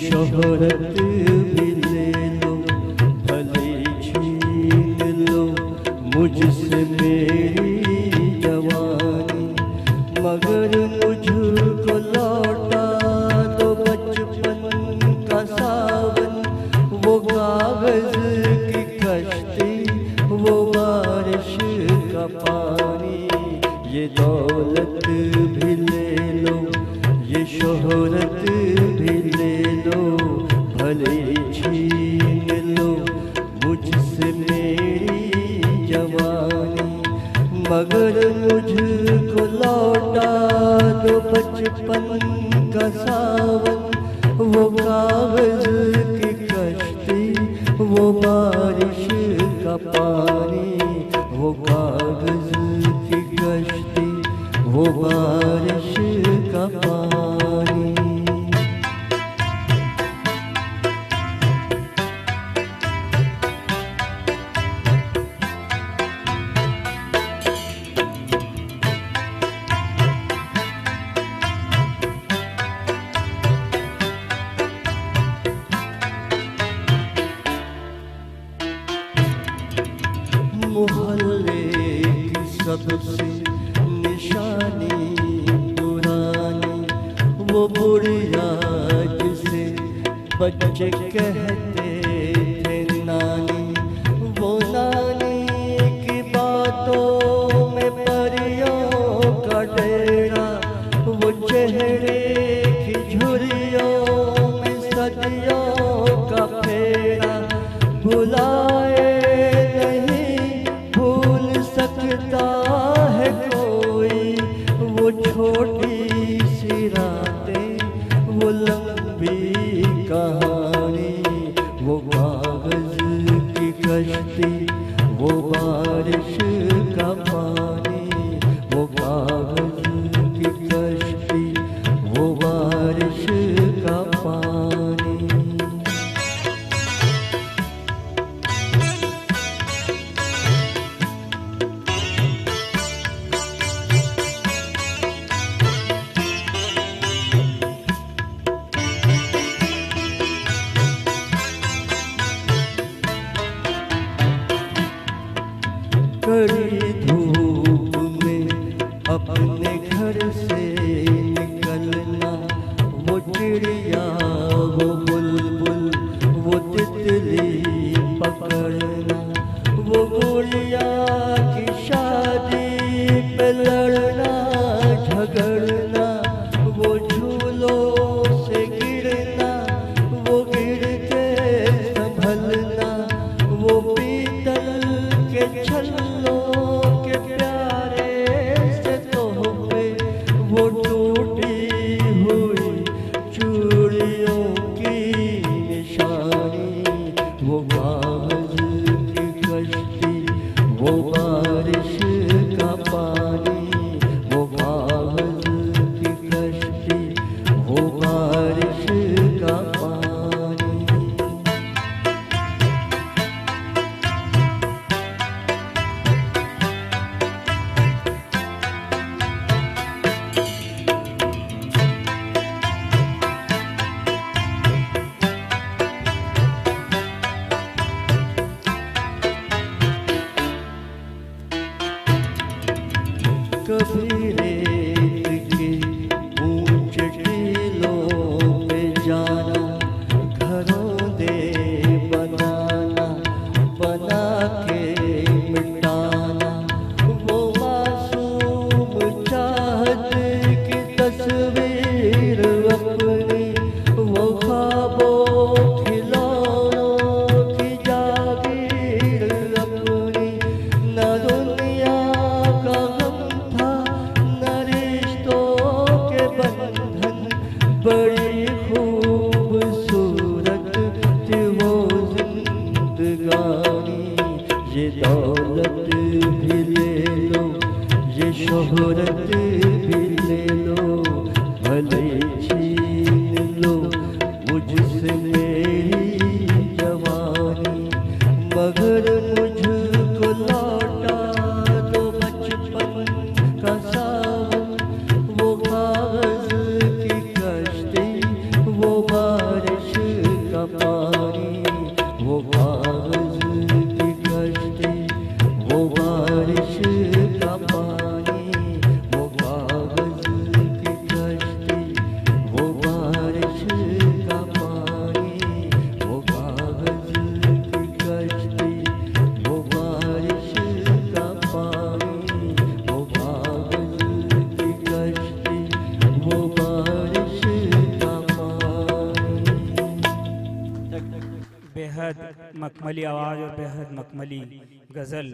शोहरत भी ले लो, भले छीन लो मुझसे मेरी जवानी, मगर मुझको लौटा दो बचपन का सावन, वो कागज की कश्ती, वो बारिश का पानी। ये दौलत भी ले लो, ये शोहरत भी ले लो, भले छीन लो मुझसे मेरी जवानी, मगर मुझको लौटा दो बचपन का सावन, वो कागज की कश्ती, वो बारिश का पानी, वो कागज की कश्ती, वो बारिश का पानी। मोहल्ले की सबसे निशानी पुरानी, वो बुढ़िया जिसे बच्चे कहते थे नानी, वो नानी की बातों में परियों का डेरा, वो चेहरे की झुर्रियों में सदियों का फेरा, भुलाए सकता है कोई वो छोटी सी रातें, वो लंबी कहानी, वो कागज की कश्ती, वो बारिश का पानी, वो कागज की कश्ती, वो बारिश का पानी। कड़ी धूप में अपने घर से निकलना, वो चिड़िया, वो बुलबुल, वो तितली पकड़ना, वो गुड़िया की शादी पे लड़ना झगड़ना, वो झूलों से गिरना, वो गिर के संभलना, वो पीतल के छल्लों के प्यारे से तोहफे, वो टूटी हुई चूड़ियों की निशानी, वो कागज की कश्ती, वो बारिश का पानी, वो कागज की कश्ती, वो बारिश का पानी। कभी रेत के ऊंचे टीलों पे जाना, घरों दे बनाना, बना के मिटाना, वो मासूम चाहत की तस्वीर अपनी, वो ख्वाबों खिलौनों की जागीर अपनी, न दुनिया का बड़ी खूबसूरत थी वो जिंदगानी। ये दौलत भी ले लो, ये शोहरत भी ले लो, भले छीन लो मुझसे मेरी जवानी, मगर मुझको लौटा दो बचपन का सावन, वो कागज की कश्ती, वो बारिश बारिश का पानी, वो कागज की कश्ती, वो बारिश का पानी, वो कागज की कश्ती, वो बारिश का पानी, वो कागज की कश्ती, वो बारिश का पानी। बेहद मखमली आवाज़ और बेहद मखमली गज़ल